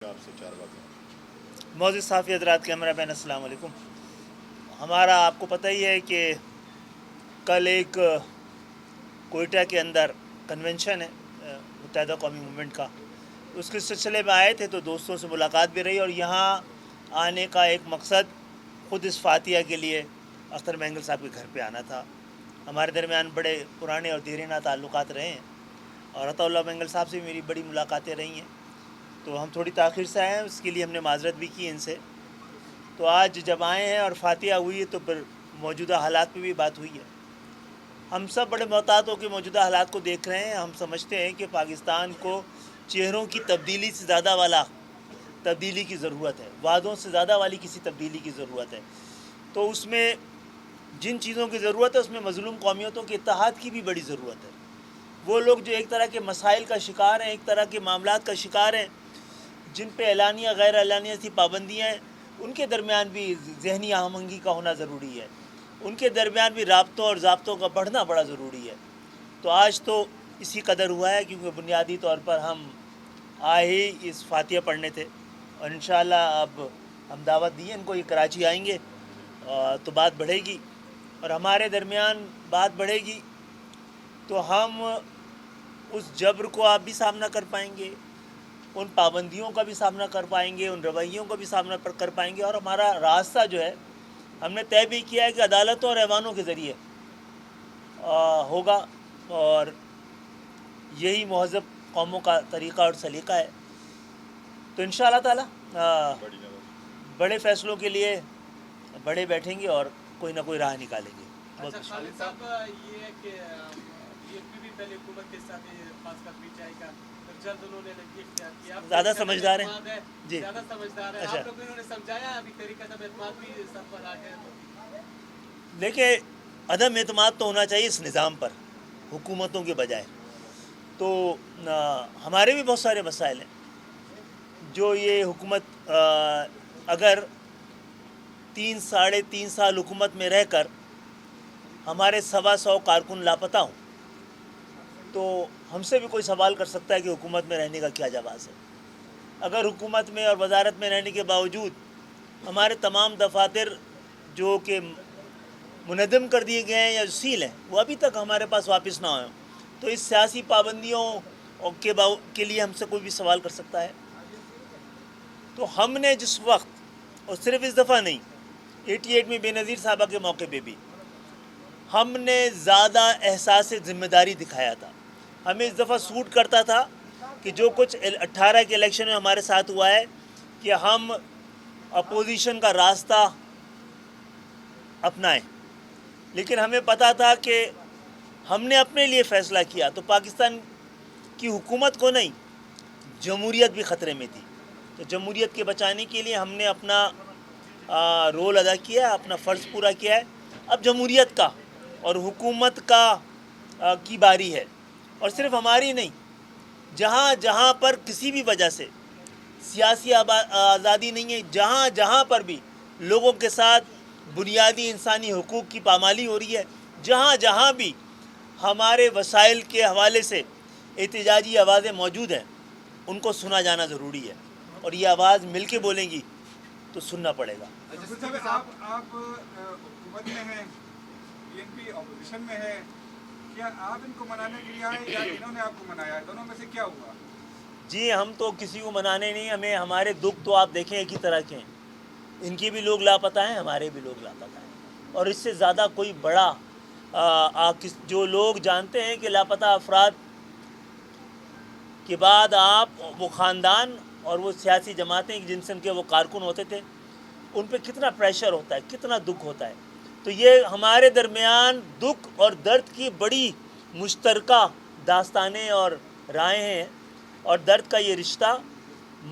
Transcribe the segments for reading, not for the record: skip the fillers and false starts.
आपसे 4 बातें। मौजूद साफ़ी हज़रात, कैमरा मैन, अस्सलाम वालेकुम। हमारा आपको पता ही है कि कल एक कोयटा के अंदर कन्वेंशन है मुत्तहिदा कौमी मूवमेंट का, उसके सिलसिले में आए थे तो दोस्तों से मुलाकात भी रही और यहाँ आने का एक मकसद ख़ुद इस फातिया के लिए अख्तर मैंगल साहब के घर पे आना था। हमारे दरमियान बड़े पुराने और देरीना ताल्लुकात रहे हैं और अताउल्लाह मैंगल साहब से मेरी बड़ी मुलाकातें रही हैं, तो हम थोड़ी ताख़ीर से आए हैं, उसके लिए हमने माज़रत भी की इनसे। तो आज जब आए हैं और फातिहा हुई है तो फिर मौजूदा हालात पे भी बात हुई है। हम सब बड़े मोहतात होकर मौजूदा हालात को देख रहे हैं। हम समझते हैं कि पाकिस्तान को चेहरों की तब्दीली से ज़्यादा वाला तब्दीली की ज़रूरत है, वादों से ज़्यादा वाली किसी तब्दीली की ज़रूरत है। तो उसमें जिन चीज़ों की ज़रूरत है उसमें मज़लूम कौमियतों के इत्तेहाद की भी बड़ी ज़रूरत है। वो लोग जो एक तरह के मसाइल का शिकार हैं, एक तरह के मामलात का शिकार हैं, जिन पे एलानिया गैर एलानिया सी पाबंदियाँ हैं, उनके दरमियान भी ज़हनी आहमंगी का होना ज़रूरी है, उनके दरमियान भी राब्तों और ज़ाब्तों का बढ़ना बड़ा ज़रूरी है। तो आज तो इसी कदर हुआ है क्योंकि बुनियादी तौर पर हम आए ही इस फातिहा पढ़ने थे और इंशाअल्लाह अब हम दावत दी है इनको, ये कराची आएंगे तो बात बढ़ेगी और हमारे दरमियान बात बढ़ेगी तो हम उस जबर को आप भी सामना कर पाएंगे, उन पाबंदियों का भी सामना कर पाएंगे, उन रवैयों का भी सामना कर पाएंगे और हमारा रास्ता जो है हमने तय भी किया है कि अदालतों और ऐवानों के ज़रिए होगा और यही महज़ब कौमों का तरीक़ा और सलीक़ा है। तो इंशाअल्लाह ताला बड़े फ़ैसलों के लिए बड़े बैठेंगे और कोई ना कोई राह निकालेंगे। अच्छा खालिद साहब, ये है कि बीएनपी भी पहले हुकूमत के साथ खासकर पीटीआई का जल्द उन्होंने इख्तियार किया, ज़्यादा समझदार हैं जी, ज़्यादा समझदार है। अच्छा। आप लोगों ने उन्होंने समझाया अभी तरीका तब एतमाद भी सर पर आ गया तो देखिए अदम एतमाद तो होना चाहिए इस निज़ाम पर हुकूमतों के बजाय। तो हमारे भी बहुत सारे मसाइल हैं जो ये हुकूमत अगर 3 साढ़े 3 साल हुकूमत में रहकर हमारे 125 कारकुन लापता हों तो हमसे भी कोई सवाल कर सकता है कि हुकूमत में रहने का क्या जवाज़ है। अगर हुकूमत में और वजारत में रहने के बावजूद हमारे तमाम दफातर जो कि मुनज़्ज़म कर दिए गए हैं या सील हैं वो अभी तक हमारे पास वापस ना आए, तो इस सियासी पाबंदियों के लिए हमसे कोई भी सवाल कर सकता है। तो हमने जिस वक्त, और सिर्फ इस दफ़ा नहीं, 88 में बेनज़ीर साहबा के मौके पे भी हमने ज़्यादा एहसास ज़िम्मेदारी दिखाया था। हमें इस दफ़ा सूट करता था कि जो कुछ 18 के इलेक्शन में हमारे साथ हुआ है कि हम अपोजिशन का रास्ता अपनाएं, लेकिन हमें पता था कि हमने अपने लिए फ़ैसला किया तो पाकिस्तान की हुकूमत को नहीं, जमहूरियत भी ख़तरे में थी। तो जमहूरियत के बचाने के लिए हमने अपना रोल अदा किया, अपना फ़र्ज़ पूरा किया है। अब जमहूरियत का और हुकूमत का की बारी है, और सिर्फ हमारी नहीं, जहाँ जहाँ पर किसी भी वजह से सियासी आज़ादी नहीं है, जहाँ जहाँ पर भी लोगों के साथ बुनियादी इंसानी हुकूक की पामाली हो रही है, जहाँ जहाँ भी हमारे वसाइल के हवाले से एहतिजाजी आवाज़ें मौजूद हैं, उनको सुना जाना ज़रूरी है और ये आवाज़ मिल के बोलेंगी तो सुनना पड़ेगा। आप हुकूमत में हैं, बीएनपी अपोजिशन में है, क्या आप इनको मनाने के लिए आए या इन्होंने आपको मनाया? दोनों में से क्या हुआ? जी, हम तो किसी को मनाने नहीं, हमें हमारे दुख तो आप देखें एक ही तरह के हैं, इनके भी लोग लापता हैं, हमारे भी लोग लापता हैं, और इससे ज़्यादा कोई बड़ा जो लोग जानते हैं कि लापता अफराद के बाद आप वो ख़ानदान और वो सियासी जमातें जिनसे उनके वो कारकुन होते थे उन पे कितना प्रेशर होता है, कितना दुख होता है। तो ये हमारे दरमियान दुख और दर्द की बड़ी मुश्तरका दास्तानें और राहें हैं और दर्द का ये रिश्ता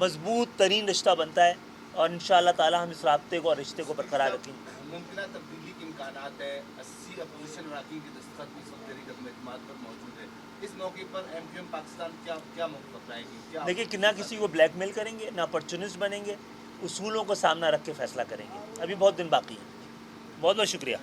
मजबूत तरीन रिश्ता बनता है और इंशाअल्लाह ताला हम इस राब्ते को और रिश्ते को बरकरार रखेंगे। मुमकिन तब्दीली के इम्कानात है, 80 अपोजिशन अराकीन की दस्तखत भी इस वक्त तहरीक अदम-ए-एतमाद पर मौजूद है। इस मौके पर एमक्यूएम पाकिस्तान क्या मौक़िफ़ अपनाएगी? देखिए कि ना किसी को ब्लैकमेल करेंगे, ना अपॉर्चुनिस्ट बनेंगे, उसूलों को सामना रख के फ़ैसला करेंगे। अभी बहुत दिन बाकी है। बहुत बहुत शुक्रिया।